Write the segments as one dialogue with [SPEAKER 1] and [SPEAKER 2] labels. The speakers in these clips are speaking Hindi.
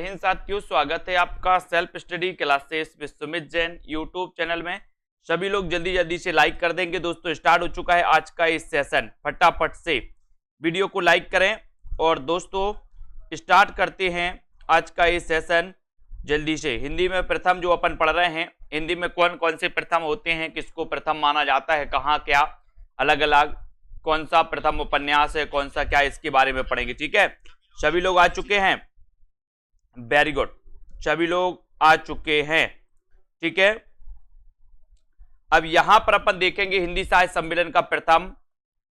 [SPEAKER 1] हिंद साथियों, स्वागत है आपका self study classes with Sumit Jain YouTube channel में। सभी लोग जल्दी जल्दी से लाइक कर देंगे। दोस्तों स्टार्ट हो चुका है आज का इस सेशन। फटाफट से वीडियो को लाइक करें और दोस्तों स्टार्ट करते हैं आज का इस सेशन जल्दी से। हिंदी में प्रथम जो अपन पढ़ रहे हैं, हिंदी में कौन कौन से प्रथम होते हैं, किसको प्रथम माना जाता है, कहाँ क्या अलग अलग, कौन सा प्रथम उपन्यास है, कौन सा क्या, इसके बारे में पढ़ेंगे। ठीक है, सभी लोग आ चुके हैं? वेरी गुड, सभी लोग आ चुके हैं। ठीक है, अब यहां पर अपन देखेंगे हिंदी साहित्य सम्मेलन का प्रथम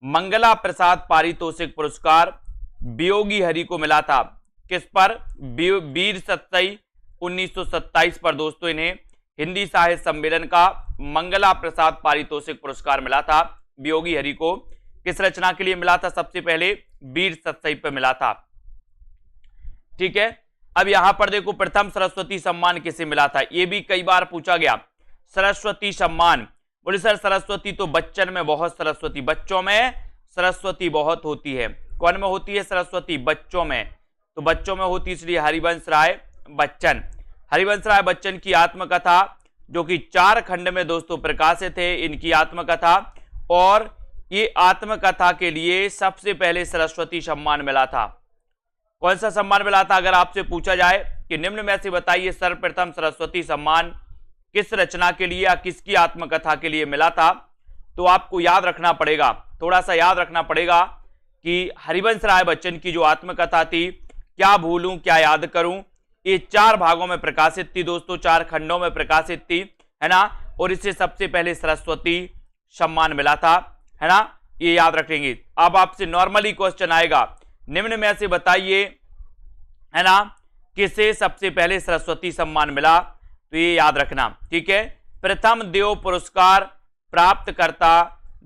[SPEAKER 1] मंगला प्रसाद पारितोषिक पुरस्कार वियोगी हरि को मिला था। किस पर? वीर सत्सई 1927 पर दोस्तों इन्हें हिंदी साहित्य सम्मेलन का मंगला प्रसाद पारितोषिक पुरस्कार मिला था। वियोगी हरि को किस रचना के लिए मिला था? सबसे पहले वीर सत्सई पर मिला था। ठीक है, अब यहां पर देखो प्रथम सरस्वती सम्मान किसे मिला था, यह भी कई बार पूछा गया। सरस्वती सम्मान, बोले सर सरस्वती तो बच्चन में बहुत, सरस्वती बच्चों में सरस्वती बहुत होती है। कौन में होती है सरस्वती? बच्चों में। तो बच्चों में होती इसलिए हरिवंश राय बच्चन। हरिवंश राय बच्चन की आत्मकथा जो कि 4 खंड में दोस्तों प्रकाशित है, इनकी आत्मकथा, और ये आत्मकथा के लिए सबसे पहले सरस्वती सम्मान मिला था। कौन सा सम्मान मिला था? अगर आपसे पूछा जाए कि निम्न में से बताइए सर्वप्रथम सरस्वती सम्मान किस रचना के लिए या किसकी आत्मकथा के लिए मिला था, तो आपको याद रखना पड़ेगा, थोड़ा सा याद रखना पड़ेगा कि हरिवंश राय बच्चन की जो आत्मकथा थी, क्या भूलूं क्या याद करूं, ये 4 भागों में प्रकाशित थी दोस्तों, 4 खंडों में प्रकाशित थी, है ना। और इसे सबसे पहले सरस्वती सम्मान मिला था, है ना, ये याद रखेंगे। अब आपसे नॉर्मली क्वेश्चन आएगा, निम्न में से बताइए, है ना, किसे सबसे पहले सरस्वती सम्मान मिला, तो ये याद रखना। ठीक है, प्रथम देव पुरस्कार प्राप्त करता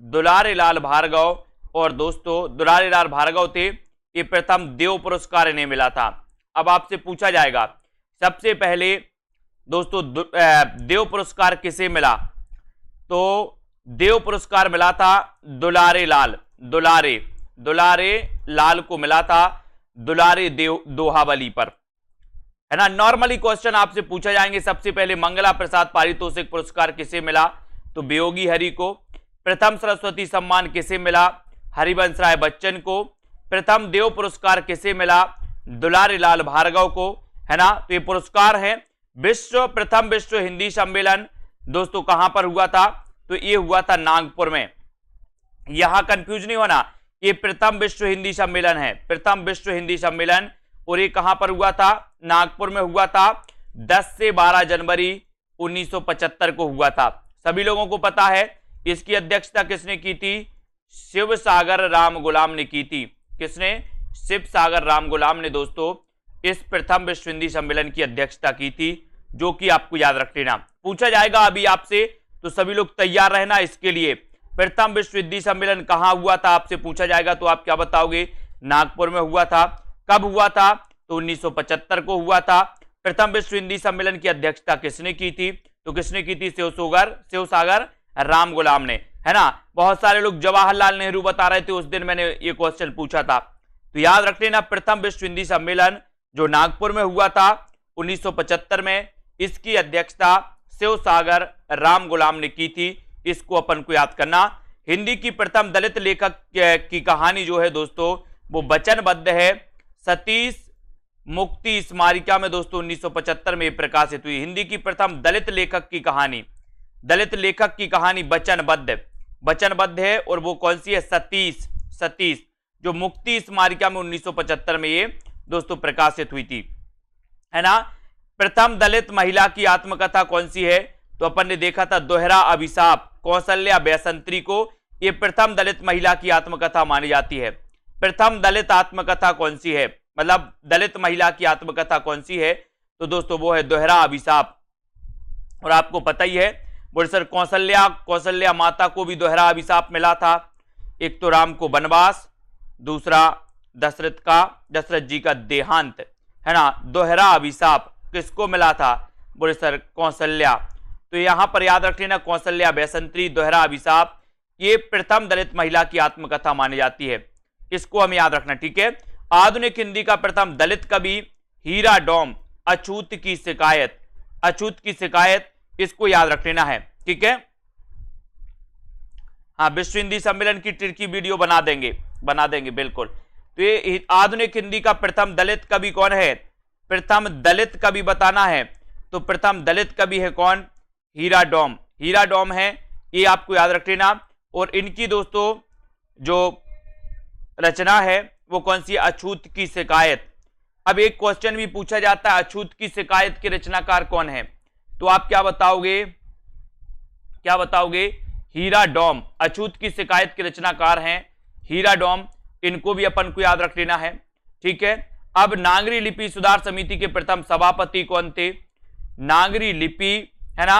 [SPEAKER 1] दुलारे लाल भार्गव, और दोस्तों दुलारे लाल भार्गव थे, ये प्रथम देव पुरस्कार इन्हें मिला था। अब आपसे पूछा जाएगा सबसे पहले दोस्तों देव पुरस्कार किसे मिला, तो देव पुरस्कार मिला था दुलारे लाल, दुलारे लाल को मिला था दुलारे देव दोहावली पर, है ना। नॉर्मली क्वेश्चन आपसे पूछा जाएंगे सबसे पहले मंगला प्रसाद पारितोषिक पुरस्कार किसे मिला, तो वियोगी हरि को। प्रथम सरस्वती सम्मान किसे मिला? हरिवंश राय बच्चन को। प्रथम देव पुरस्कार किसे मिला? दुलारे लाल भार्गव को, है ना। तो ये पुरस्कार है। प्रथम विश्व हिंदी सम्मेलन दोस्तों कहां पर हुआ था, तो ये हुआ था नागपुर में। यहां कंफ्यूज नहीं होना, ये प्रथम विश्व हिंदी सम्मेलन है, प्रथम विश्व हिंदी सम्मेलन, और ये कहां पर हुआ था? नागपुर में हुआ था। 10 से 12 जनवरी 1975 को हुआ था। सभी लोगों को पता है इसकी अध्यक्षता किसने की थी? शिव सागर राम गुलाम ने की थी। किसने? शिव सागर राम गुलाम ने दोस्तों इस प्रथम विश्व हिंदी सम्मेलन की अध्यक्षता की थी, जो कि आपको याद रख लेना। पूछा जाएगा अभी आपसे, तो सभी लोग तैयार रहना इसके लिए। प्रथम विश्व हिंदी सम्मेलन कहां हुआ था आपसे पूछा जाएगा, तो आप क्या बताओगे? नागपुर में हुआ था। कब हुआ था? तो 1975 को हुआ था। प्रथम विश्व हिंदी सम्मेलन की अध्यक्षता किसने की थी, तो किसने की थी? शिव सागर राम गुलाम ने, है ना। बहुत सारे लोग जवाहरलाल नेहरू बता रहे थे, उस दिन मैंने ये क्वेश्चन पूछा था, तो याद रख लेना। प्रथम विश्व हिंदी सम्मेलन जो नागपुर में हुआ था 1975 में, इसकी अध्यक्षता शिव सागर राम गुलाम ने की थी, इसको अपन को याद करना। हिंदी की प्रथम दलित लेखक की कहानी जो है दोस्तों वो वचनबद्ध है, सतीश मुक्ति स्मारिका में दोस्तों 1975 में प्रकाशित हुई। हिंदी की प्रथम दलित लेखक की कहानी वचनबद्ध है, और वो कौन सी है? सतीश, जो मुक्ति स्मारिका में 1975 में ये दोस्तों प्रकाशित हुई थी, है ना। प्रथम दलित महिला की आत्मकथा कौन सी है, तो अपन ने देखा था दोहरा अभिशाप, कौशल्या बैसंत्री को ये प्रथम दलित महिला की आत्मकथा मानी जाती है। प्रथम दलित आत्मकथा कौन सी है, मतलब दलित महिला की आत्मकथा कौन सी है, तो दोस्तों वो है दोहरा अभिशाप। और आपको पता ही है बोले सर कौशल्या माता को भी दोहरा अभिशाप मिला था। एक तो राम को वनवास, दूसरा दशरथ जी का देहांत, है ना। दोहरा अभिशाप किसको मिला था? बोले सर कौशल्या। तो यहां पर याद रख लेना, कौशल्या बैसंत्री, दोहरा अभिशाप, ये प्रथम दलित महिला की आत्मकथा मानी जाती है, इसको हम याद रखना। ठीक है, आधुनिक हिंदी का प्रथम दलित कवि हीरा डोम अछूत की शिकायत, अछूत की शिकायत, इसको याद रख लेना है, ठीक है। हाँ, विश्व हिंदी सम्मेलन की टिर्की वीडियो बना देंगे बिल्कुल। तो ये आधुनिक हिंदी का प्रथम दलित कवि कौन है, प्रथम दलित कवि बताना है। तो प्रथम दलित कवि है कौन, हीरा डोम, हीरा डोम है, ये आपको याद रख लेना। और इनकी दोस्तों जो रचना है वो कौन सी, अछूत की शिकायत। अब एक क्वेश्चन भी पूछा जाता है, अछूत की शिकायत के रचनाकार कौन है, तो आप क्या बताओगे, क्या बताओगे, हीरा डोम, अछूत की शिकायत के रचनाकार हैं हीरा डोम, इनको भी अपन को याद रख लेना है, ठीक है। अब नागरी लिपि सुधार समिति के प्रथम सभापति कौन थे, नागरी लिपि, है ना,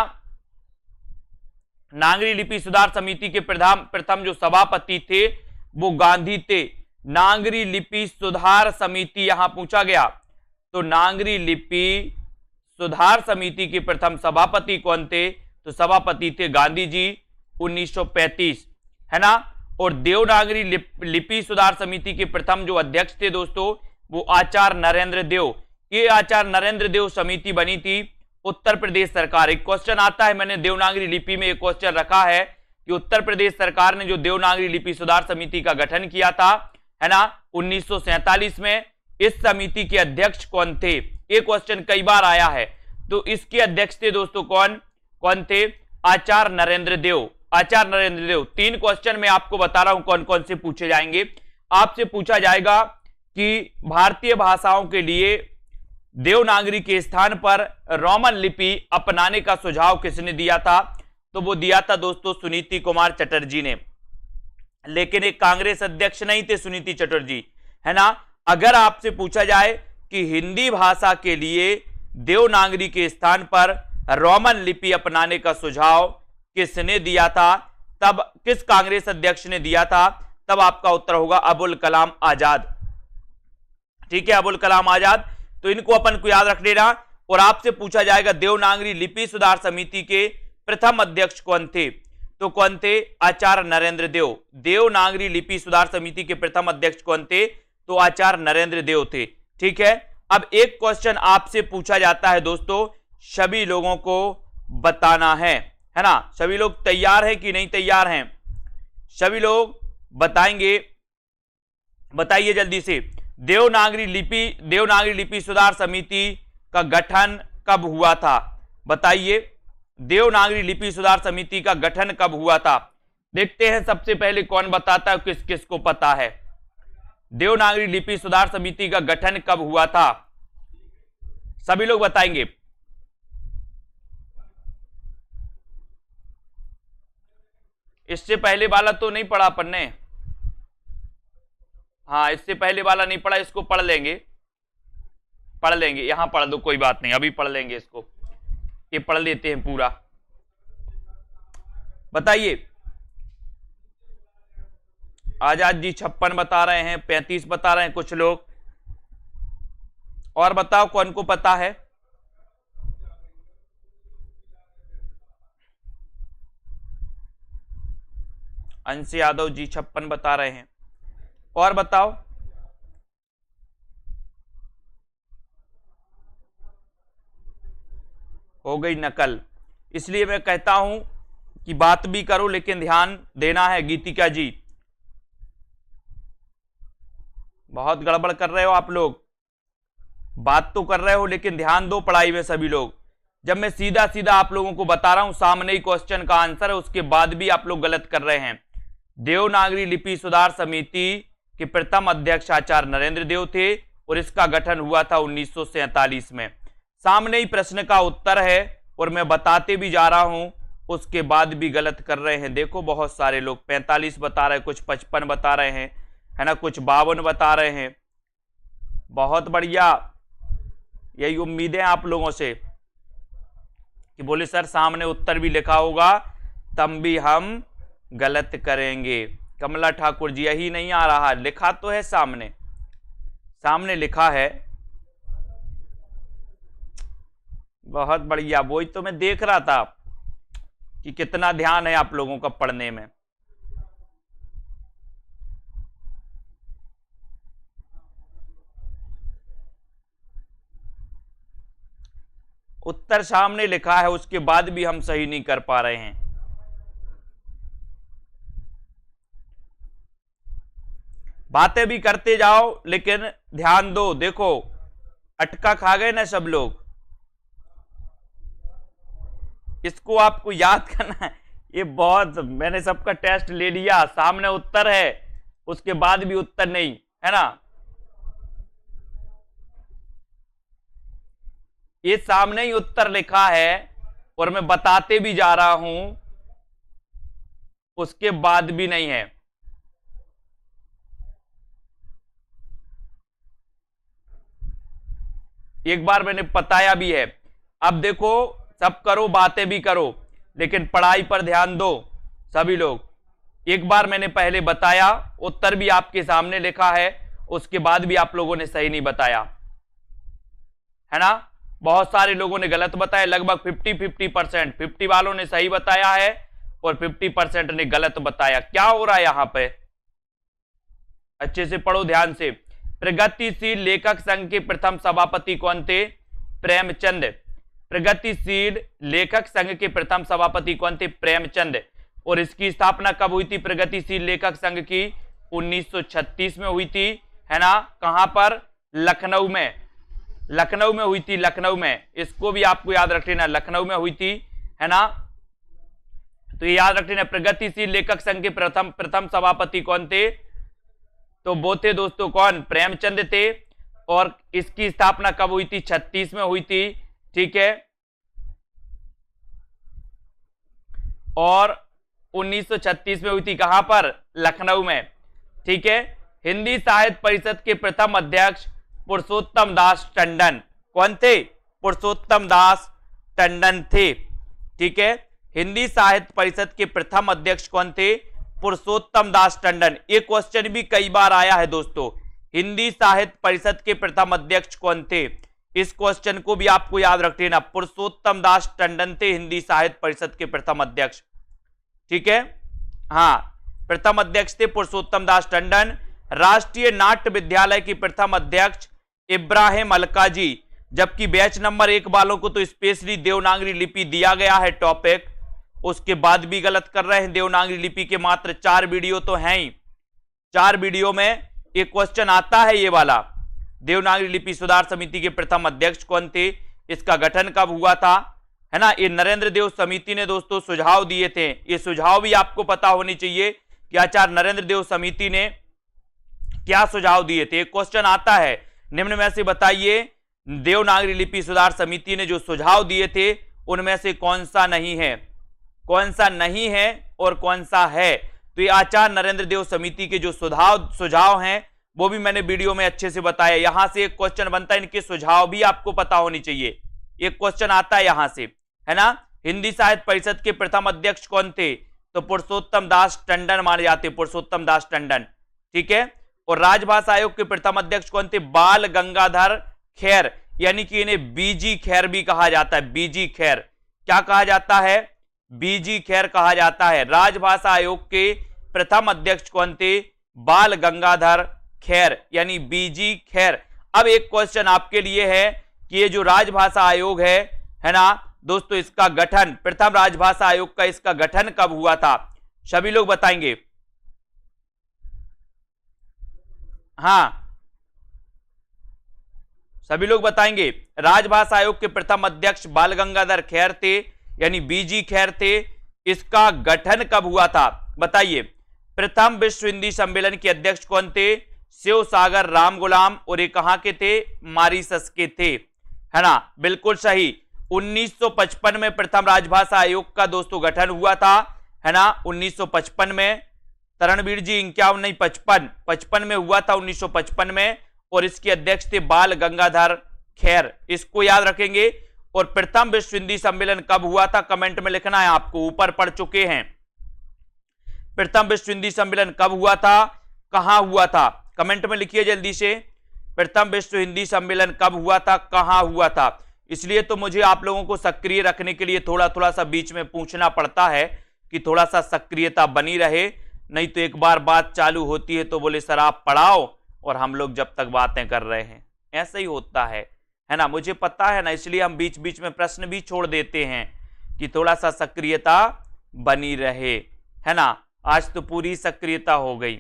[SPEAKER 1] नागरी लिपि सुधार समिति के प्रथम जो सभापति थे वो गांधी थे। नागरी लिपि सुधार समिति यहां पूछा गया, तो नागरी लिपि सुधार समिति के प्रथम सभापति कौन थे, तो सभापति थे गांधी जी 1935, है ना। और देवनागरी लिपि सुधार समिति के प्रथम जो अध्यक्ष थे दोस्तों वो आचार्य नरेंद्र देव। ये आचार्य नरेंद्र देव समिति बनी थी उत्तर प्रदेश सरकार। एक क्वेश्चन आता है, मैंने देवनागरी लिपि में एक क्वेश्चन रखा है कि उत्तर प्रदेश सरकार ने जो देवनागरी लिपि सुधार समिति का गठन किया था, है ना, 1947 में, इस समिति के अध्यक्ष कौन थे, ये क्वेश्चन कई बार आया है। तो इसके अध्यक्ष थे दोस्तों कौन, कौन थे, आचार्य नरेंद्र देव, आचार्य नरेंद्र देव। 3 क्वेश्चन मैं आपको बता रहा हूं कौन कौन से पूछे जाएंगे। आपसे पूछा जाएगा कि भारतीय भाषाओं के लिए देवनागरी के स्थान पर रोमन लिपि अपनाने का सुझाव किसने दिया था, तो वो दिया था दोस्तों सुनीति कुमार चटर्जी ने। लेकिन एक कांग्रेस अध्यक्ष नहीं थे सुनीति चटर्जी, है ना। अगर आपसे पूछा जाए कि हिंदी भाषा के लिए देवनागरी के स्थान पर रोमन लिपि अपनाने का सुझाव किसने दिया था, तब किस कांग्रेस अध्यक्ष ने दिया था, तब आपका उत्तर होगा अबुल कलाम आजाद, ठीक है, अबुल कलाम आजाद। तो इनको अपन को याद रख लेना। और आपसे पूछा जाएगा देवनागरी लिपि सुधार समिति के प्रथम अध्यक्ष कौन थे, तो कौन थे, आचार्य नरेंद्र देव। देवनागरी लिपि सुधार समिति के प्रथम अध्यक्ष कौन थे, तो आचार्य नरेंद्र देव थे, ठीक है। अब एक क्वेश्चन आपसे पूछा जाता है दोस्तों, सभी लोगों को बताना है ना। सभी लोग तैयार हैं कि नहीं तैयार हैं, सभी लोग बताएंगे, बताइए जल्दी से। देवनागरी लिपि सुधार समिति का गठन कब हुआ था, बताइए, देवनागरी लिपि सुधार समिति का गठन कब हुआ था। देखते हैं सबसे पहले कौन बताता है, किस किस को पता है देवनागरी लिपि सुधार समिति का गठन कब हुआ था, सभी लोग बताएंगे। इससे पहले वाला तो नहीं पढ़ा अपन ने, हाँ इससे पहले वाला नहीं पढ़ा, इसको पढ़ लेंगे, पढ़ लेंगे, यहां पढ़ दो कोई बात नहीं, अभी पढ़ लेंगे इसको, ये पढ़ लेते हैं पूरा। बताइए, आजाद जी 56 बता रहे हैं, 35 बता रहे हैं कुछ लोग, और बताओ कौन को पता है। अंश यादव जी 56 बता रहे हैं, और बताओ। हो गई नकल, इसलिए मैं कहता हूं कि बात भी करो लेकिन ध्यान देना है। गीतिका जी बहुत गड़बड़ कर रहे हो आप लोग, बात तो कर रहे हो लेकिन ध्यान दो पढ़ाई में सभी लोग। जब मैं सीधा सीधा आप लोगों को बता रहा हूं, सामने ही क्वेश्चन का आंसर है, उसके बाद भी आप लोग गलत कर रहे हैं। देवनागरी लिपि सुधार समिति के प्रथम अध्यक्ष आचार्य नरेंद्र देव थे और इसका गठन हुआ था 1947 में। सामने ही प्रश्न का उत्तर है और मैं बताते भी जा रहा हूं, उसके बाद भी गलत कर रहे हैं। देखो बहुत सारे लोग 45 बता रहे हैं, कुछ 55 बता रहे हैं, है ना, कुछ 52 बता रहे हैं। बहुत बढ़िया, यही उम्मीदें आप लोगों से कि बोले सर सामने उत्तर भी लिखा होगा तब भी हम गलत करेंगे। कमला ठाकुर जी यही नहीं आ रहा, लिखा तो है सामने, सामने लिखा है। बहुत बढ़िया, वही तो मैं देख रहा था कि कितना ध्यान है आप लोगों का पढ़ने में। उत्तर सामने लिखा है, उसके बाद भी हम सही नहीं कर पा रहे हैं। बातें भी करते जाओ लेकिन ध्यान दो। देखो अटका खा गए ना सब लोग, इसको आपको याद करना है। ये बहुत, मैंने सबका टेस्ट ले लिया, सामने उत्तर है उसके बाद भी उत्तर नहीं, है ना। ये सामने ही उत्तर लिखा है और मैं बताते भी जा रहा हूं, उसके बाद भी नहीं है। एक बार मैंने बताया भी है। अब देखो, सब करो, बातें भी करो, लेकिन पढ़ाई पर ध्यान दो सभी लोग। एक बार मैंने पहले बताया, उत्तर भी आपके सामने लिखा है, उसके बाद भी आप लोगों ने सही नहीं बताया, है ना। बहुत सारे लोगों ने गलत बताया, लगभग 50-50%। 50 वालों ने सही बताया है और 50% ने गलत बताया। क्या हो रहा है यहां पे, अच्छे से पढ़ो ध्यान से। प्रगतिशील लेखक संघ के प्रथम सभापति कौन थे? प्रेमचंद। प्रगतिशील लेखक संघ के प्रथम सभापति कौन थे? प्रेमचंद। और इसकी स्थापना कब हुई थी प्रगतिशील लेखक संघ की? 1936 में हुई थी, है ना। कहां पर? लखनऊ में। लखनऊ में हुई थी, लखनऊ में। इसको भी आपको याद रख लेना, लखनऊ में हुई थी, है ना। तो ये याद रख लेना, प्रगतिशील लेखक संघ के प्रथम सभापति कौन थे? तो वो थे दोस्तों कौन? प्रेमचंद थे। और इसकी स्थापना कब हुई थी? 36 में हुई थी, ठीक है। और 1936 में हुई थी, कहां पर? लखनऊ में, ठीक है। हिंदी साहित्य परिषद के प्रथम अध्यक्ष पुरुषोत्तम दास टंडन कौन थे? पुरुषोत्तम दास टंडन थे, ठीक है। हिंदी साहित्य परिषद के प्रथम अध्यक्ष कौन थे? पुरुषोत्तम दास टंडन। ये क्वेश्चन भी कई बार आया है दोस्तों, हिंदी साहित्य परिषद के प्रथम अध्यक्ष कौन थे? इस क्वेश्चन को भी आपको याद रख लेना, पुरुषोत्तम दास टंडन थे हिंदी साहित्य परिषद के प्रथम अध्यक्ष, ठीक है। हाँ, प्रथम अध्यक्ष थे पुरुषोत्तम दास टंडन। राष्ट्रीय नाट्य विद्यालय की प्रथम अध्यक्ष इब्राहिम अलकाजी। जबकि बैच नंबर 1 वालों को तो स्पेशली देवनागरी लिपि दिया गया है टॉपिक, उसके बाद भी गलत कर रहे हैं। देवनागरी लिपि के मात्र 4 वीडियो तो हैं ही, 4 वीडियो में एक क्वेश्चन आता है ये वाला। देवनागरी लिपि सुधार समिति के प्रथम अध्यक्ष कौन थे? इसका गठन कब हुआ था, है ना। ये नरेंद्र देव समिति ने दोस्तों सुझाव दिए थे। ये सुझाव भी आपको पता होनी चाहिए कि आचार्य नरेंद्र देव समिति ने क्या सुझाव दिए थे। एक क्वेश्चन आता है, निम्न में से बताइए देवनागरी लिपि सुधार समिति ने जो सुझाव दिए थे उनमें से कौन सा नहीं है, कौन सा नहीं है और कौन सा है। तो ये आचार्य नरेंद्र देव समिति के जो सुझाव हैं वो भी मैंने वीडियो में अच्छे से बताया। यहां से एक क्वेश्चन बनता है, इनके सुझाव भी आपको पता होनी चाहिए। एक क्वेश्चन आता है यहां से, है ना। हिंदी साहित्य परिषद के प्रथम अध्यक्ष कौन थे? तो पुरुषोत्तम दास टंडन माने जाते, पुरुषोत्तम दास टंडन, ठीक है। और राजभाषा आयोग के प्रथम अध्यक्ष कौन थे? बाल गंगाधर खेर, यानी कि इन्हें बीजी खेर भी कहा जाता है। बीजी खेर, क्या कहा जाता है? बीजी खेर कहा जाता है। राजभाषा आयोग के प्रथम अध्यक्ष कौन थे? बाल गंगाधर खेर, यानी बीजी खेर। अब एक क्वेश्चन आपके लिए है कि ये जो राजभाषा आयोग है ना दोस्तों, इसका गठन, प्रथम राजभाषा आयोग का इसका गठन कब हुआ था? सभी लोग बताएंगे। हाँ, सभी लोग बताएंगे। राजभाषा आयोग के प्रथम अध्यक्ष बाल गंगाधर खेर थे, यानी बीजी खेर थे। इसका गठन कब हुआ था बताइए। प्रथम विश्व हिंदी सम्मेलन के अध्यक्ष कौन थे? शिव सागर राम गुलाम। और ये कहां के थे? मॉरिशस के थे, है ना। बिल्कुल सही। 1955 में प्रथम राजभाषा आयोग का दोस्तों गठन हुआ था, है ना। 1955 में तरणवीर जी 51 नहीं 55 में हुआ था, 1955 में। और इसके अध्यक्ष थे बाल गंगाधर खेर, इसको याद रखेंगे। और प्रथम विश्व हिंदी सम्मेलन कब हुआ था कमेंट में लिखना है आपको, ऊपर पढ़ चुके हैं। प्रथम विश्व हिंदी सम्मेलन कब हुआ था, कहां हुआ था, कमेंट में लिखिए जल्दी से। प्रथम विश्व हिंदी सम्मेलन कब हुआ था, कहां हुआ था। इसलिए तो मुझे आप लोगों को सक्रिय रखने के लिए थोड़ा थोड़ा सा बीच में पूछना पड़ता है कि थोड़ा सा सक्रियता बनी रहे, नहीं तो एक बार बात चालू होती है तो बोले सर आप पढ़ाओ और हम लोग जब तक बातें कर रहे हैं, ऐसा ही होता है है ना, मुझे पता है ना, इसलिए हम बीच बीच में प्रश्न भी छोड़ देते हैं कि थोड़ा सा सक्रियता बनी रहे, है ना। आज तो पूरी सक्रियता हो गई,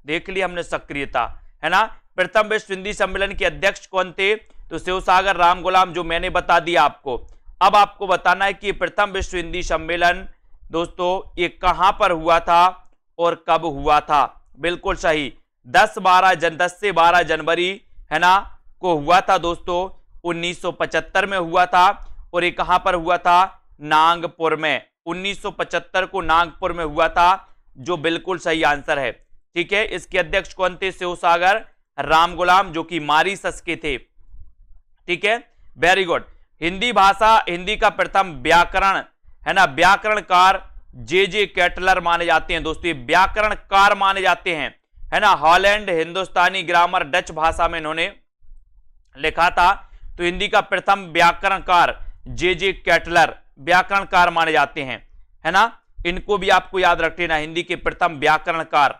[SPEAKER 1] देख लिया हमने सक्रियता, है ना। प्रथम विश्व हिंदी सम्मेलन के अध्यक्ष कौन थे? तो शिवसागर राम गुलाम, जो मैंने बता दिया आपको। अब आपको बताना है कि प्रथम विश्व हिंदी सम्मेलन दोस्तों ये कहां पर हुआ था और कब हुआ था। बिल्कुल सही, 10 से 12 जनवरी, है ना, को हुआ था दोस्तों, 1975 में हुआ था। और ये कहां पर हुआ था? नागपुर में। 1975 को नागपुर में हुआ था, जो बिल्कुल सही आंसर है। ठीक है, इसके अध्यक्ष कौन थे? शिवसागर राम गुलाम, जो कि मॉरिशस के थे। ठीक है, वेरी गुड। हिंदी भाषा, हिंदी का प्रथम व्याकरण, है ना, व्याकरणकार जे कैटलर माने जाते हैं दोस्तों, ये व्याकरणकार माने जाते हैं, है ना। हॉलैंड, हिंदुस्तानी ग्रामर, डच भाषा में इन्होंने लिखा था। तो हिंदी का प्रथम व्याकरणकार जे कैटलर व्याकरणकार माने जाते हैं, है ना। इनको भी आपको याद रख लेना, हिंदी के प्रथम व्याकरणकार।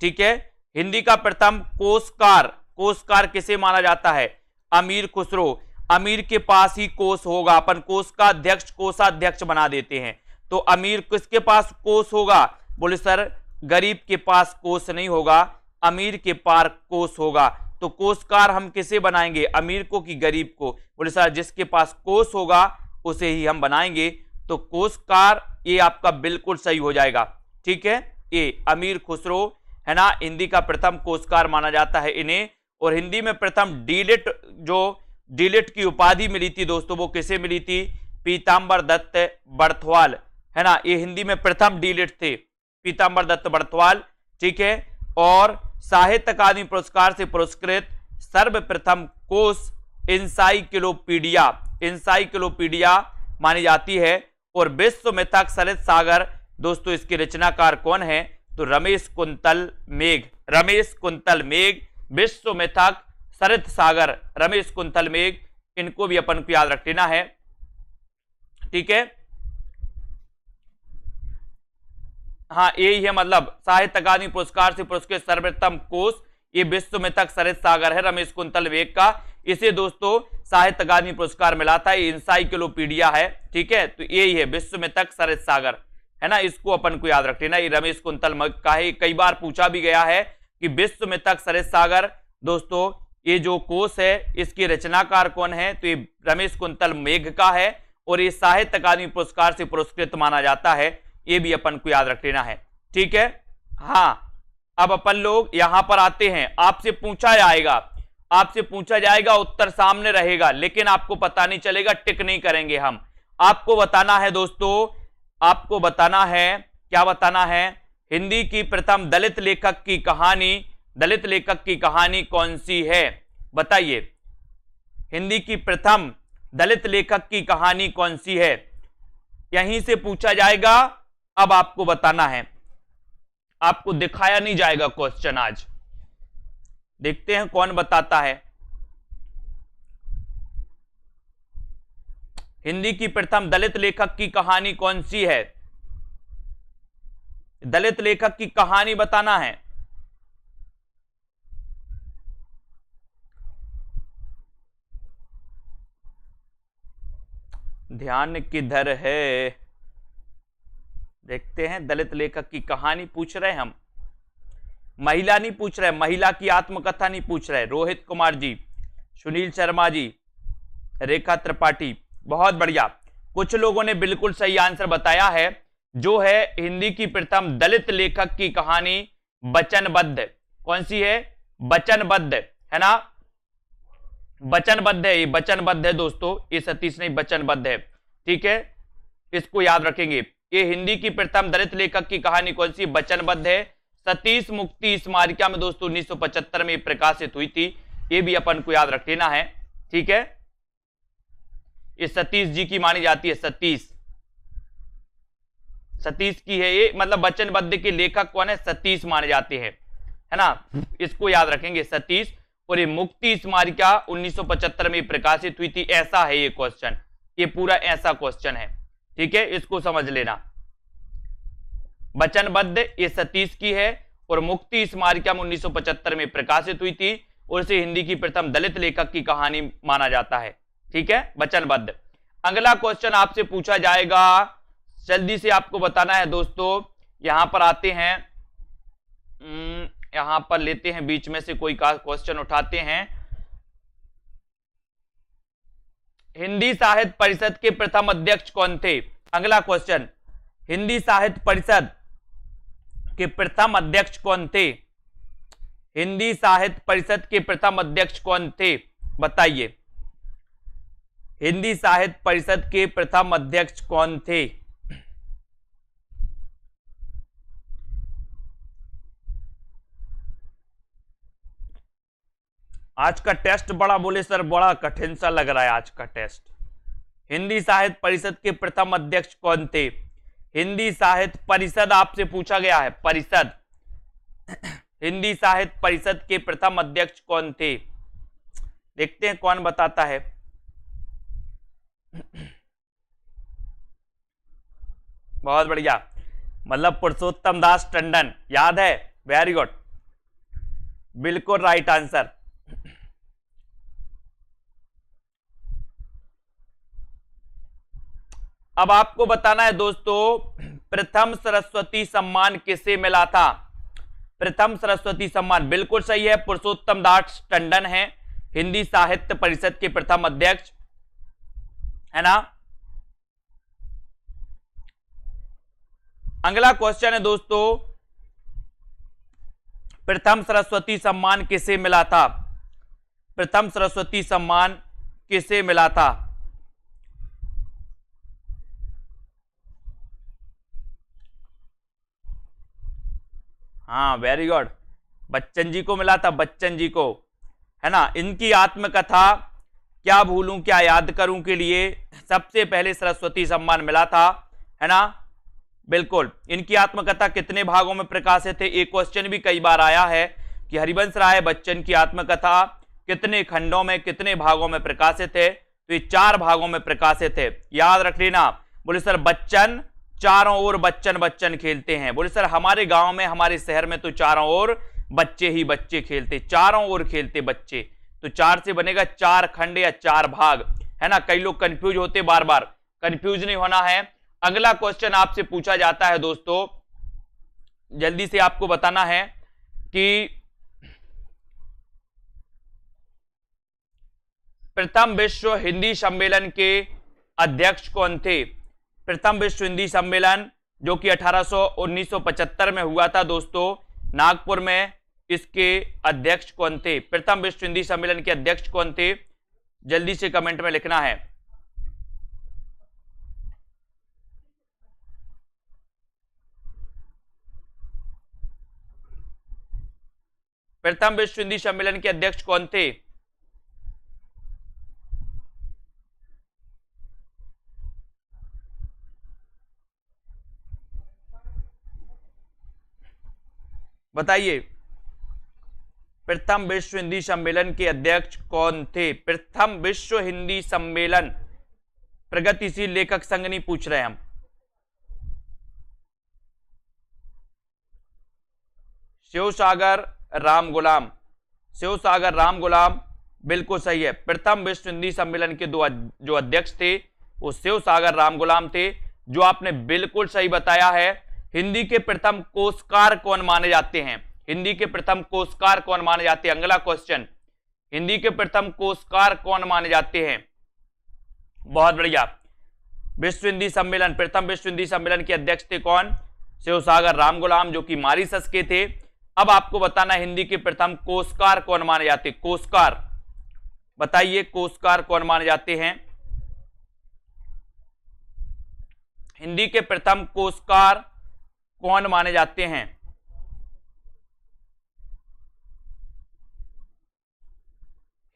[SPEAKER 1] ठीक है, हिंदी का प्रथम कोशकार, कोशकार किसे माना जाता है? अमीर खुसरो। अमीर के पास ही कोश होगा, अपन कोश का अध्यक्ष कोषाध्यक्ष बना देते हैं। तो अमीर किसके पास कोश होगा? बोले सर गरीब के पास कोश नहीं होगा, अमीर के पास कोश होगा। तो कोशकार हम किसे बनाएंगे? अमीर को कि गरीब को? बोले सर जिसके पास कोश होगा उसे ही हम बनाएंगे। तो कोशकार ये आपका बिल्कुल सही हो जाएगा। ठीक है, ये अमीर खुसरो, है ना, हिंदी का प्रथम कोशकार माना जाता है इन्हें। और हिंदी में प्रथम डीलिट, जो डीलिट की उपाधि मिली थी दोस्तों, वो किसे मिली थी? पीतांबर दत्त बर्थवाल, है ना, ये हिंदी में प्रथम डीलिट थे, पीतांबर दत्त बर्थवाल। ठीक है, और साहित्य अकादमी पुरस्कार से पुरस्कृत सर्वप्रथम कोश इंसाइक्लोपीडिया, इंसाइक्लोपीडिया मानी जाती है। और विश्व मिथक सरित सागर दोस्तों, इसके रचनाकार कौन है? तो रमेश कुंतल मेघ, रमेश कुंतल मेघ, विश्व मिथक सरित सागर, रमेश कुंतल मेघ, इनको भी अपन को याद रख लेना है। ठीक है, हाँ यही है, मतलब साहित्य अकादमी पुरस्कार से पुरस्कृत सर्वोत्तम कोश ये विश्व मिथक सरित सागर है रमेश कुंतल मेघ का। इसे दोस्तों साहित्य अकादमी पुरस्कार मिला था, ये इंसाइक्लोपीडिया है। ठीक है, तो यही है विश्व मिथक सरित सागर, है ना, इसको अपन को याद रख लेना। ये रमेश कुंतल मेघ का है, कई बार पूछा भी गया है कि विश्व मिथक सरित सागर दोस्तों ये जो कोश है इसके रचनाकार कौन है? तो ये रमेश कुंतल मेघ का है। और ये साहित्य अकादमी पुरस्कार से पुरस्कृत माना जाता है, ये भी अपन को याद रख लेना है। ठीक है, हाँ अब अपन लोग यहां पर आते हैं, आपसे पूछा जाएगा, आपसे पूछा जाएगा, उत्तर सामने रहेगा, लेकिन आपको पता नहीं चलेगा, टिक नहीं करेंगे हम। आपको बताना है दोस्तों, आपको बताना है, क्या बताना है? हिंदी की प्रथम दलित लेखक की कहानी, दलित लेखक की कहानी कौन सी है? बताइए, हिंदी की प्रथम दलित लेखक की कहानी कौन सी है? यहीं से पूछा जाएगा। अब आपको बताना है, आपको दिखाया नहीं जाएगा क्वेश्चन आज, देखते हैं कौन बताता है। हिंदी की प्रथम दलित लेखक की कहानी कौन सी है? दलित लेखक की कहानी बताना है। ध्यान किधर है? देखते हैं, दलित लेखक की कहानी पूछ रहे हैं हम, महिला नहीं पूछ रहे, महिला की आत्मकथा नहीं पूछ रहे। रोहित कुमार जी, सुनील शर्मा जी, रेखा त्रिपाठी, बहुत बढ़िया। कुछ लोगों ने बिल्कुल सही आंसर बताया है, जो है हिंदी की प्रथम दलित लेखक की कहानी वचनबद्ध। कौन सी है? वचनबद्ध, है ना, वचनबद्ध है, ये वचनबद्ध है दोस्तों, ये सतीश नहीं, वचनबद्ध है। ठीक है, इसको याद रखेंगे। ये हिंदी की प्रथम दलित लेखक की कहानी कौन सी? वचनबद्ध है। सतीश मुक्ति स्मारिका में दोस्तों 1975 में प्रकाशित हुई थी, ये भी अपन को याद रख लेना है। ठीक है, ये सतीश जी की मानी जाती है, सतीश, सतीश की है ये, मतलब वचनबद्ध के लेखक कौन है? सतीश माने जाते हैं, है ना, इसको याद रखेंगे, सतीश। और ये मुक्ति स्मारिका 1975 में प्रकाशित हुई थी, ऐसा है ये क्वेश्चन, ये पूरा ऐसा क्वेश्चन है। ठीक है, इसको समझ लेना। वचनबद्ध ये सतीश की है और मुक्ति स्मारिका में 1975 में प्रकाशित हुई थी, और इसे हिंदी की प्रथम दलित लेखक की कहानी माना जाता है। ठीक है, वचनबद्ध। अगला क्वेश्चन आपसे पूछा जाएगा, जल्दी से आपको बताना है दोस्तों। यहां पर आते हैं, यहां पर लेते हैं बीच में से कोई क्वेश्चन उठाते हैं। हिंदी साहित्य परिषद के प्रथम अध्यक्ष कौन थे? अगला क्वेश्चन, हिंदी साहित्य परिषद के प्रथम अध्यक्ष कौन थे? हिंदी साहित्य परिषद के प्रथम अध्यक्ष कौन थे? बताइए, हिंदी साहित्य परिषद के प्रथम अध्यक्ष कौन थे? आज का टेस्ट बड़ा, बोले सर बड़ा कठिन सा लग रहा है आज का टेस्ट। हिंदी साहित्य परिषद के प्रथम अध्यक्ष कौन थे? हिंदी साहित्य परिषद आपसे पूछा गया है, परिषद। हिंदी साहित्य परिषद के प्रथम अध्यक्ष कौन थे? देखते हैं कौन बताता है। बहुत बढ़िया, मतलब पुरुषोत्तम दास टंडन, याद है? वेरी गुड, बिल्कुल राइट आंसर। अब आपको बताना है दोस्तों, प्रथम सरस्वती सम्मान किसे मिला था? प्रथम सरस्वती सम्मान बिल्कुल सही है, पुरुषोत्तम दास टंडन है हिंदी साहित्य परिषद के प्रथम अध्यक्ष, है ना। अगला क्वेश्चन है दोस्तों, प्रथम सरस्वती सम्मान किसे मिला था? प्रथम सरस्वती सम्मान किसे मिला था? हाँ वेरी गुड, बच्चन जी को मिला था, बच्चन जी को, है ना। इनकी आत्मकथा क्या भूलूं क्या याद करूं के लिए सबसे पहले सरस्वती सम्मान मिला था, है ना। बिल्कुल, इनकी आत्मकथा कितने भागों में प्रकाशित है? एक क्वेश्चन भी कई बार आया है कि हरिवंश राय बच्चन की आत्मकथा कितने खंडों में, कितने भागों में प्रकाशित है? तो ये 4 भागों में प्रकाशित है, याद रख लेना। बोले सर बच्चन चारों ओर बच्चन बच्चन खेलते हैं। बोले सर हमारे गांव में, हमारे शहर में तो चारों ओर बच्चे ही बच्चे खेलते, चारों ओर खेलते बच्चे, तो 4 से बनेगा 4 खंड या 4 भाग, है ना। कई लोग कंफ्यूज होते, बार बार कंफ्यूज नहीं होना है। अगला क्वेश्चन आपसे पूछा जाता है दोस्तों, जल्दी से आपको बताना है कि प्रथम विश्व हिंदी सम्मेलन के अध्यक्ष कौन थे? प्रथम विश्व हिंदी सम्मेलन जो कि 1975 में हुआ था दोस्तों नागपुर में, इसके अध्यक्ष कौन थे? प्रथम विश्व हिंदी सम्मेलन के अध्यक्ष कौन थे? जल्दी से कमेंट में लिखना है। प्रथम विश्व हिंदी सम्मेलन के अध्यक्ष कौन थे? बताइए, प्रथम विश्व हिंदी सम्मेलन के अध्यक्ष कौन थे? प्रथम विश्व हिंदी सम्मेलन, प्रगतिशील लेखक संघ नहीं पूछ रहे हम। शिवसागर राम गुलाम, शिवसागर राम गुलाम बिल्कुल सही है। प्रथम विश्व हिंदी सम्मेलन के जो अध्यक्ष थे वो शिवसागर राम गुलाम थे, जो आपने बिल्कुल सही बताया है। हिंदी के प्रथम कोशकार कौन माने जाते हैं? हिंदी के प्रथम कोशकार कौन माने जाते हैं? अगला क्वेश्चन, हिंदी के प्रथम कोशकार कौन माने जाते हैं? बहुत बढ़िया, विश्व हिंदी सम्मेलन, प्रथम विश्व हिंदी सम्मेलन के अध्यक्ष थे कौन? शिवसागर राम गुलाम, जो कि मॉरिशस के थे। अब आपको बताना हिंदी के प्रथम कोशकार कौन माने जाते? कोशकार बताइए, कोशकार कौन माने जाते हैं? हिंदी के प्रथम कोशकार कौन माने जाते हैं?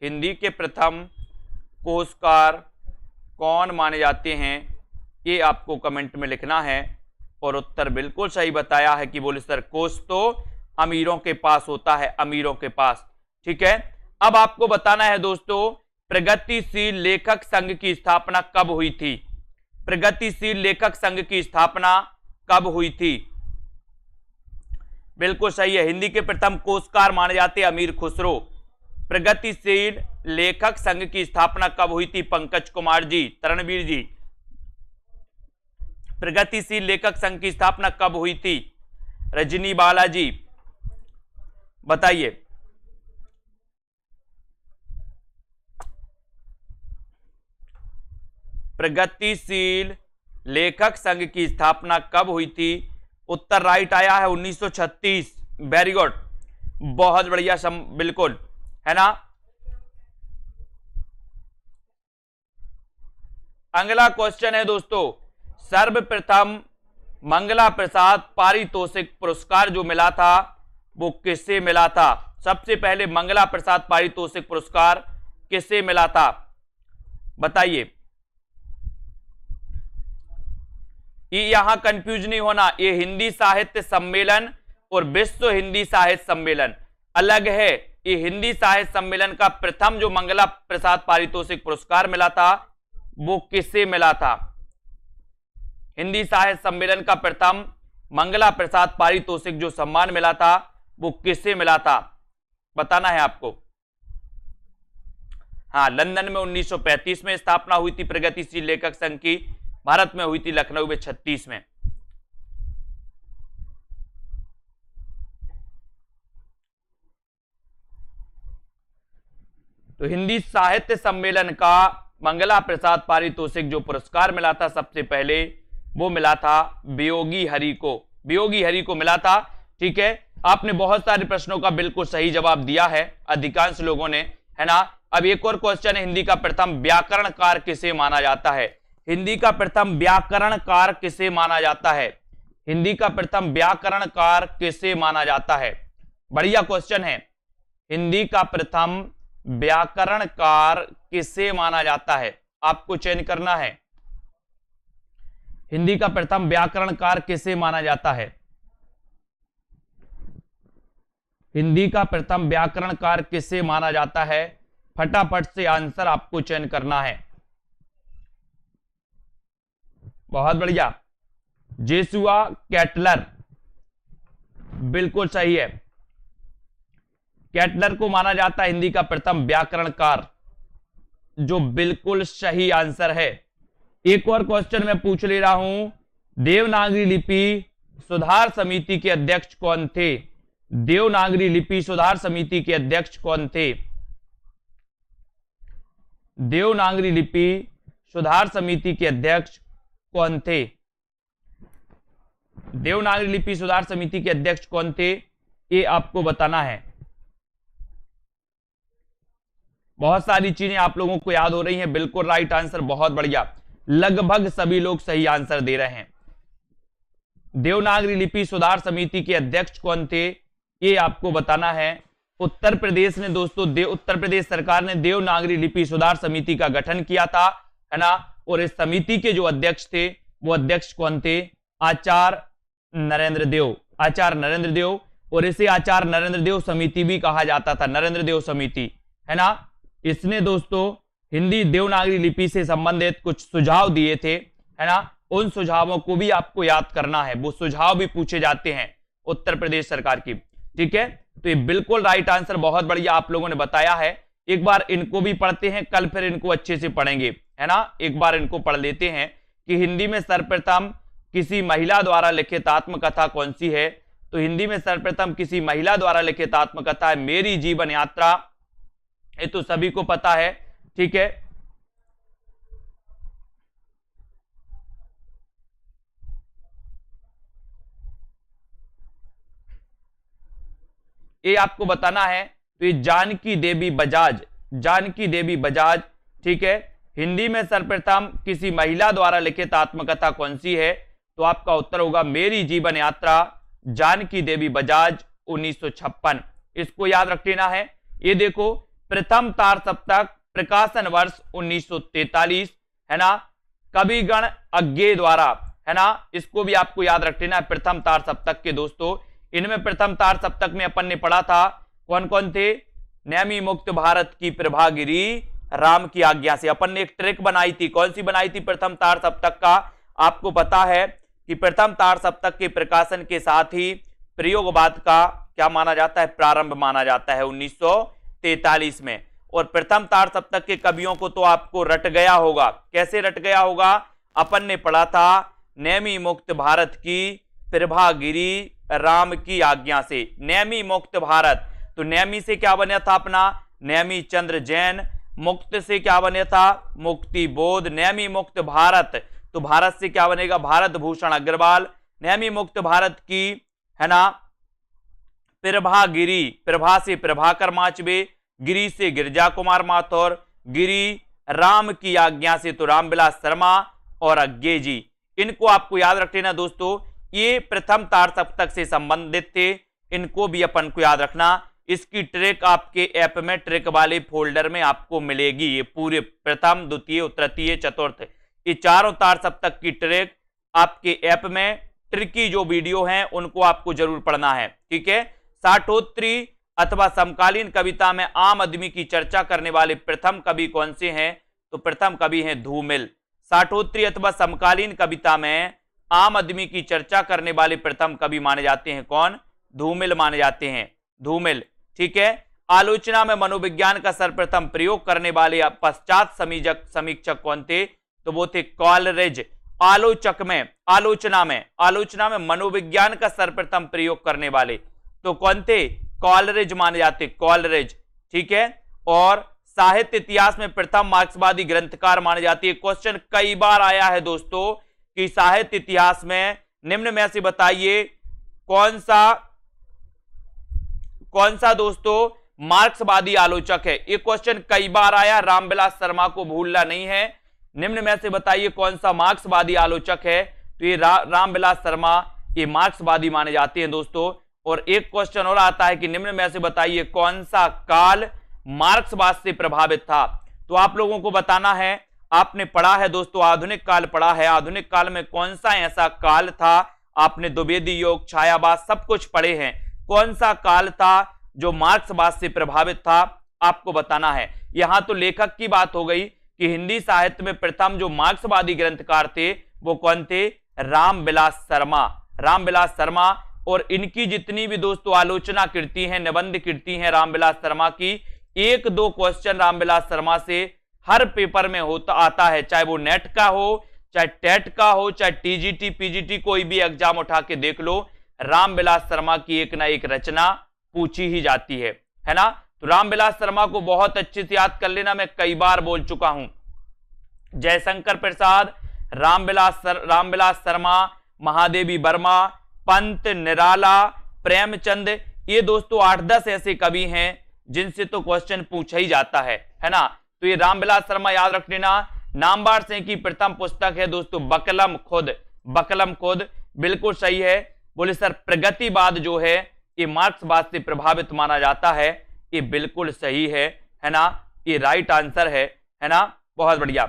[SPEAKER 1] हिंदी के प्रथम कोशकार कौन माने जाते हैं, ये आपको कमेंट में लिखना है। और उत्तर बिल्कुल सही बताया है कि बोले सर कोश तो अमीरों के पास होता है, अमीरों के पास। ठीक है, अब आपको बताना है दोस्तों, प्रगतिशील लेखक संघ की स्थापना कब हुई थी? प्रगतिशील लेखक संघ की स्थापना कब हुई थी? बिल्कुल सही है, हिंदी के प्रथम कोशकार माने जाते अमीर खुसरो। प्रगतिशील लेखक संघ की स्थापना कब हुई थी? पंकज कुमार जी, तरणवीर जी, प्रगतिशील लेखक संघ की स्थापना कब हुई थी? रजनी बालाजी, बताइए। प्रगतिशील लेखक संघ की स्थापना कब हुई थी? उत्तर राइट आया है 1936। वेरी गुड, बहुत बढ़िया, बिल्कुल, है ना। अगला क्वेश्चन है दोस्तों, सर्वप्रथम मंगला प्रसाद पारितोषिक पुरस्कार जो मिला था वो किससे मिला था? सबसे पहले मंगला प्रसाद पारितोषिक पुरस्कार किससे मिला था? बताइए। ये यहां कंफ्यूज नहीं होना, ये हिंदी साहित्य सम्मेलन और विश्व हिंदी साहित्य सम्मेलन अलग है। ये हिंदी साहित्य सम्मेलन का प्रथम जो मंगला प्रसाद पारितोषिक पुरस्कार मिला था वो किससे मिला था? हिंदी साहित्य सम्मेलन का प्रथम मंगला प्रसाद पारितोषिक जो सम्मान मिला था वो किससे मिला था? बताना है आपको। हाँ, लंदन में 1935 में स्थापना हुई थी प्रगतिशील लेखक संघ की, भारत में हुई थी लखनऊ में 36 में। तो हिंदी साहित्य सम्मेलन का मंगला प्रसाद पारितोषिक जो पुरस्कार मिला था सबसे पहले वो मिला था वियोगी हरि को, वियोगी हरि को मिला था। ठीक है, आपने बहुत सारे प्रश्नों का बिल्कुल सही जवाब दिया है, अधिकांश लोगों ने, है ना। अब एक और क्वेश्चन है, हिंदी का प्रथम व्याकरणकार किसे माना जाता है? हिंदी का प्रथम व्याकरणकार किसे माना जाता है? हिंदी का प्रथम व्याकरणकार किसे माना जाता है? बढ़िया क्वेश्चन है। हिंदी का प्रथम व्याकरणकार किसे माना जाता है? आपको चयन करना है। हिंदी का प्रथम व्याकरणकार किसे माना जाता है? हिंदी का प्रथम व्याकरणकार किसे माना जाता है? फटाफट से आंसर आपको चयन करना है। बहुत बढ़िया, जेसुआ कैटलर, बिल्कुल सही है। कैटलर को माना जाता है हिंदी का प्रथम व्याकरणकार, जो बिल्कुल सही आंसर है। एक और क्वेश्चन मैं पूछ ले रहा हूं, देवनागरी लिपि सुधार समिति के अध्यक्ष कौन थे? देवनागरी लिपि सुधार समिति के अध्यक्ष कौन थे? देवनागरी लिपि सुधार समिति के अध्यक्ष कौन थे? देवनागरी लिपि सुधार समिति के अध्यक्ष कौन थे, ये आपको बताना है। बहुत सारी चीजें आप लोगों को याद हो रही हैं, बिल्कुल राइट आंसर, बहुत बढ़िया, लगभग सभी लोग सही आंसर दे रहे हैं। देवनागरी लिपि सुधार समिति के अध्यक्ष कौन थे, ये आपको बताना है। उत्तर प्रदेश ने दोस्तों, उत्तर प्रदेश सरकार ने देवनागरी लिपि सुधार समिति का गठन किया था, है ना। और इस समिति के जो अध्यक्ष थे वो अध्यक्ष कौन थे? आचार्य नरेंद्र देव, आचार्य नरेंद्र देव। और इसे आचार्य नरेंद्र देव समिति भी कहा जाता था, नरेंद्र देव समिति, है ना। इसने दोस्तों हिंदी देवनागरी लिपि से संबंधित कुछ सुझाव दिए थे, है ना। उन सुझावों को भी आपको याद करना है, वो सुझाव भी पूछे जाते हैं उत्तर प्रदेश सरकार की। ठीक है, तो ये बिल्कुल राइट आंसर, बहुत बढ़िया आप लोगों ने बताया है। एक बार इनको भी पढ़ते हैं, कल फिर इनको अच्छे से पढ़ेंगे, है ना। एक बार इनको पढ़ लेते हैं कि हिंदी में सर्वप्रथम किसी महिला द्वारा लिखित आत्मकथा कौन सी है? तो हिंदी में सर्वप्रथम किसी महिला द्वारा लिखित आत्मकथा है मेरी जीवन यात्रा, ये तो सभी को पता है। ठीक है, ये आपको बताना है। तो ये जानकी देवी बजाज, जानकी देवी बजाज। ठीक है, हिंदी में सर्वप्रथम किसी महिला द्वारा लिखित आत्मकथा कौन सी है? तो आपका उत्तर होगा मेरी जीवन यात्रा, जानकी देवी बजाज, 1956। इसको याद रख लेना है। ये देखो, प्रथम तार सप्तक प्रकाशन वर्ष 1943, है ना, कविगण अज्ञे द्वारा, है ना। इसको भी आपको याद रख लेना है, प्रथम तार सप्तक के दोस्तों। इनमें प्रथम तार सप्तक में अपन ने पढ़ा था कौन कौन थे? नैमी मुक्त भारत की प्रभागिरी राम की आज्ञा से। अपन ने एक ट्रिक बनाई थी, कौन सी बनाई थी प्रथम तार सप्तक का? आपको पता है कि प्रथम तार सप्तक के प्रकाशन के साथ ही प्रयोगवाद का क्या माना जाता है? प्रारंभ माना जाता है, 19 1943 में। और प्रथम तार सप्तक के कवियों को तो आपको रट गया होगा। कैसे रट गया होगा? अपन ने पढ़ा था नेमी मुक्त भारत की प्रभा गिरी राम की आज्ञा से। नेमी मुक्त भारत, तो नेमी से क्या बना था अपना? नेमी चंद्र जैन। मुक्त से क्या बने था? मुक्ति बोध। नेमी मुक्त भारत, तो भारत से क्या बनेगा? भारत भूषण अग्रवाल। नेमी मुक्त भारत की, है ना, प्रभा गिरी, प्रभा से प्रभाकर माचवे, गिरी से गिरजा कुमार माथुर, गिरी राम की आज्ञा से तो रामविलास शर्मा और अज्ञे जी। इनको आपको याद रख लेना दोस्तों, ये प्रथम तार सप्तक से संबंधित थे, इनको भी अपन को याद रखना। इसकी ट्रिक आपके ऐप में ट्रिक वाले फोल्डर में आपको मिलेगी। ये पूरे प्रथम, द्वितीय, तृतीय, चतुर्थ, ये चारों तार सप्तक की ट्रिक आपके ऐप में ट्रिकी जो वीडियो हैं उनको आपको जरूर पढ़ना है, ठीक है। साठोत्तरी अथवा समकालीन कविता में आम आदमी की चर्चा करने वाले प्रथम कवि कौन से हैं? तो प्रथम कवि हैं धूमिल। साठोत्तरी अथवा समकालीन कविता में आम आदमी की चर्चा करने वाले प्रथम कवि माने जाते हैं कौन? धूमिल माने जाते हैं, धूमिल, ठीक है। आलोचना में मनोविज्ञान का सर्वप्रथम प्रयोग करने वाले पश्चात समीक्षक कौन थे? तो वो थे कॉलरिज। आलोचना में मनोविज्ञान का सर्वप्रथम प्रयोग करने वाले तो कौन थे? कॉलरिज माने जाते, कॉलरिज, ठीक है। और साहित्य इतिहास में प्रथम मार्क्सवादी ग्रंथकार माने जाते हैं। क्वेश्चन कई बार आया है दोस्तों कि साहित्य इतिहास में निम्न में से बताइए कौन सा दोस्तों मार्क्सवादी आलोचक है। ये क्वेश्चन कई बार आया, रामविलास शर्मा को भूलना नहीं है। निम्न में से बताइए कौन सा मार्क्सवादी आलोचक है? तो ये रामविलास शर्मा, ये मार्क्सवादी माने जाते हैं दोस्तों। और एक क्वेश्चन और आता है कि निम्न में से बताइए कौन सा काल मार्क्सवाद से प्रभावित था? तो आप लोगों को बताना है, आपने पढ़ा है दोस्तों, आधुनिक काल पढ़ा है। आधुनिक काल में कौन सा ऐसा काल था? आपने द्विवेदी योग, छायावाद सब कुछ पढ़े हैं। कौन सा काल था जो मार्क्सवाद से प्रभावित था? आपको बताना है। यहां तो लेखक की बात हो गई कि हिंदी साहित्य में प्रथम जो मार्क्सवादी ग्रंथकार थे वो कौन थे? रामविलास शर्मा, रामविलास शर्मा। और इनकी जितनी भी दोस्तों आलोचना कृति हैं, निबंध कृति हैं रामविलास शर्मा की, एक दो क्वेश्चन रामविलास शर्मा से हर पेपर में होता आता है, चाहे वो नेट का हो, चाहे टेट का हो, चाहे टीजीटी, पीजीटी, कोई भी एग्जाम उठा के देख लो, रामविलास शर्मा की एक ना एक रचना पूछी ही जाती है ना। तो रामविलास शर्मा को बहुत अच्छे से याद कर लेना, मैं कई बार बोल चुका हूं। जयशंकर प्रसाद, रामविलास शर्मा, महादेवी वर्मा, पंत, निराला, प्रेमचंद, ये दोस्तों 8-10 ऐसे कवि हैं जिनसे तो क्वेश्चन पूछा ही जाता है ना। तो ये रामविलास शर्मा याद रख लेना। नामवर सिंह की प्रथम पुस्तक है दोस्तों बकलम खुद, बकलम खुद, बिल्कुल सही है। बोले सर प्रगतिवाद जो है ये मार्क्सवाद से प्रभावित माना जाता है, ये बिल्कुल सही है ना, ये राइट आंसर है ना, बहुत बढ़िया।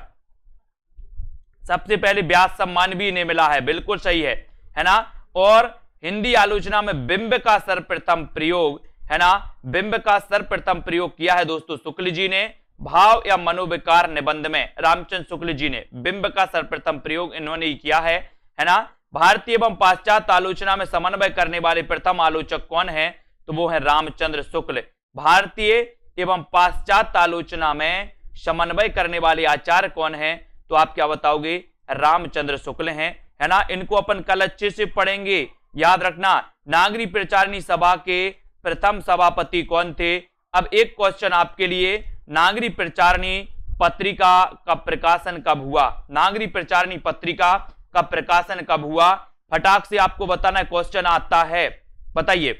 [SPEAKER 1] सबसे पहले व्यास सम्मान भी इन्हें मिला है, बिल्कुल सही है ना। और हिंदी आलोचना में बिंब का सर्वप्रथम प्रयोग, है ना, बिंब का सर्वप्रथम प्रयोग किया है दोस्तों शुक्ल जी ने। भाव या मनोविकार निबंध में रामचंद्र शुक्ल जी ने बिंब का सर्वप्रथम प्रयोग इन्होंने ही किया है ना। भारतीय एवं पाश्चात्य आलोचना में समन्वय करने वाले प्रथम आलोचक कौन है? तो वो है रामचंद्र शुक्ल। भारतीय एवं पाश्चात्य आलोचना में समन्वय करने वाले आचार्य कौन है? तो आप क्या बताओगे? रामचंद्र शुक्ल हैं, है ना। इनको अपन कल अच्छे से पढ़ेंगे, याद रखना। नागरी प्रचारिणी सभा के प्रथम सभापति कौन थे? अब एक क्वेश्चन आपके लिए, नागरी प्रचारिणी पत्रिका का प्रकाशन कब हुआ? नागरी प्रचारिणी पत्रिका का प्रकाशन कब हुआ? फटाक से आपको बताना है, क्वेश्चन आता है, बताइए,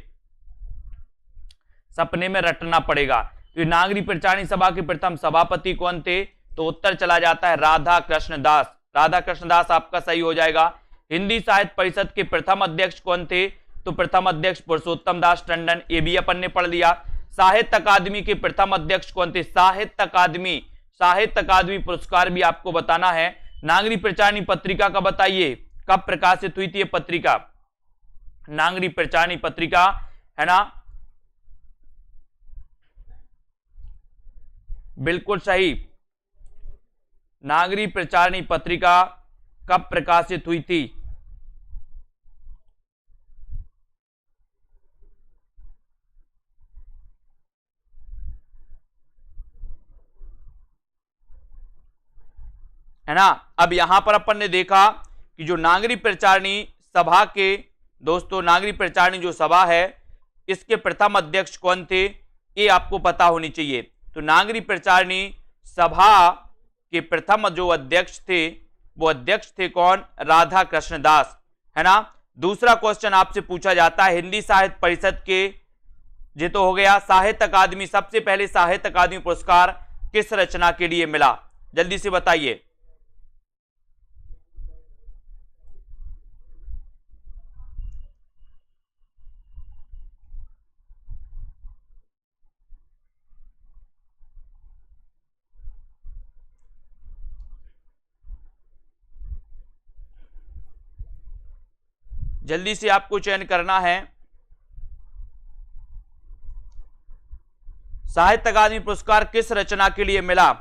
[SPEAKER 1] सपने में रटना पड़ेगा। तो नागरी प्रचारिणी सभा के प्रथम सभापति कौन थे? तो उत्तर चला जाता है राधा कृष्ण दास। राधा कृष्ण दास आपका सही हो जाएगा। हिंदी साहित्य परिषद के प्रथम अध्यक्ष कौन थे? तो प्रथम अध्यक्ष पुरुषोत्तम दास टंडन, ये भी अपन ने पढ़ लिया। साहित्य अकादमी के प्रथम अध्यक्ष कौन थे? साहित्य अकादमी पुरस्कार भी आपको बताना है। नागरी प्रचारिणी पत्रिका का बताइए कब प्रकाशित हुई थी ये पत्रिका? नागरी प्रचारिणी पत्रिका, है ना, बिल्कुल सही। नागरी प्रचारिणी पत्रिका कब प्रकाशित हुई थी? है ना। अब यहां पर अपन ने देखा कि जो नागरिक प्रचारणी सभा के दोस्तों, नागरिक प्रचारणी जो सभा है इसके प्रथम अध्यक्ष कौन थे, ये आपको पता होनी चाहिए। तो नागरिक प्रचारणी सभा के प्रथम जो अध्यक्ष थे वो अध्यक्ष थे कौन, राधा कृष्ण दास, है ना। दूसरा क्वेश्चन आपसे पूछा जाता है हिंदी साहित्य परिषद के, ये तो हो गया। साहित्य अकादमी, सबसे पहले साहित्य अकादमी पुरस्कार किस रचना के लिए मिला, जल्दी से बताइए। जल्दी से आपको चयन करना है। साहित्य अकादमी पुरस्कार किस रचना के लिए मिला।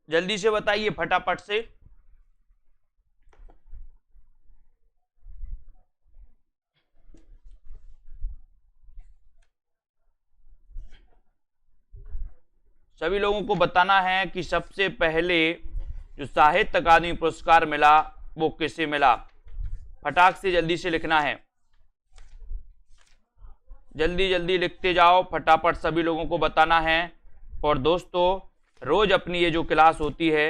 [SPEAKER 1] जल्दी से बताइए फटाफट से। सभी लोगों को बताना है कि सबसे पहले जो साहित्य अकादमी पुरस्कार मिला वो किसे मिला। फटाक से जल्दी से लिखना है, जल्दी जल्दी लिखते जाओ, फटाफट सभी लोगों को बताना है। और दोस्तों रोज अपनी ये जो क्लास होती है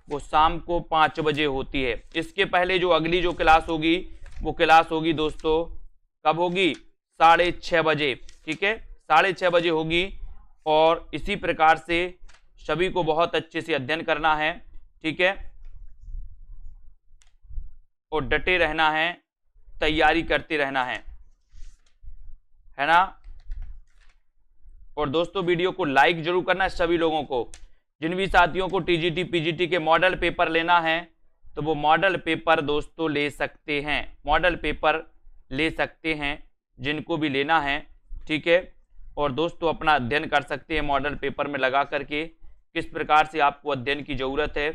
[SPEAKER 1] वो शाम को 5 बजे होती है। इसके पहले जो अगली जो क्लास होगी वो क्लास होगी दोस्तों कब होगी, 6:30 बजे, ठीक है, 6:30 बजे होगी। और इसी प्रकार से सभी को बहुत अच्छे से अध्ययन करना है, ठीक है, और डटे रहना है, तैयारी करते रहना है ना। और दोस्तों वीडियो को लाइक जरूर करना है सभी लोगों को। जिन भी साथियों को टीजीटी पीजीटी के मॉडल पेपर लेना है तो वो मॉडल पेपर दोस्तों ले सकते हैं, मॉडल पेपर ले सकते हैं जिनको भी लेना है, ठीक है। और दोस्तों अपना अध्ययन कर सकते हैं मॉडल पेपर में लगा करके, किस प्रकार से आपको अध्ययन की जरूरत है,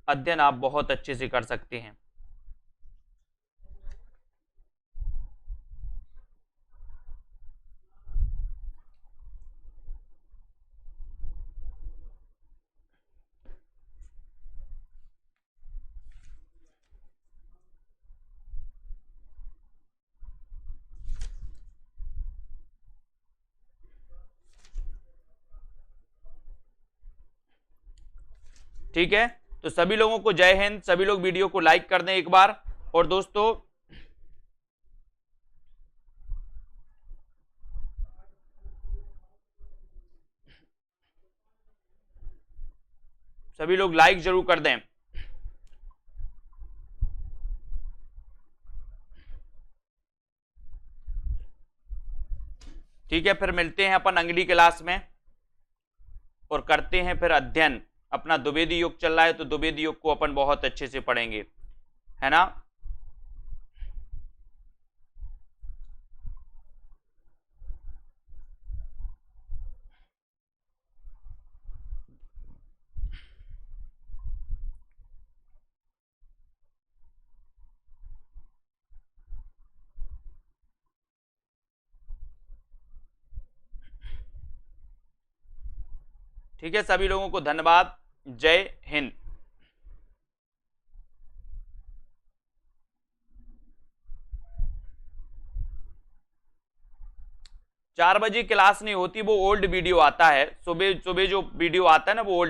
[SPEAKER 1] अध्ययन आप बहुत अच्छे से कर सकते हैं। ठीक है, तो सभी लोगों को जय हिंद। सभी लोग वीडियो को लाइक कर दें एक बार। और दोस्तों सभी लोग लाइक जरूर कर दें। ठीक है, फिर मिलते हैं अपन अगली क्लास में और करते हैं फिर अध्ययन। अपना द्विवेदी योग चल रहा है तो द्विवेदी योग को अपन बहुत अच्छे से पढ़ेंगे, है ना। ठीक है, सभी लोगों को धन्यवाद, जय हिंद। 4 बजे क्लास नहीं होती, वो ओल्ड वीडियो आता है, सुबह सुबह जो वीडियो आता है ना वो ओल्ड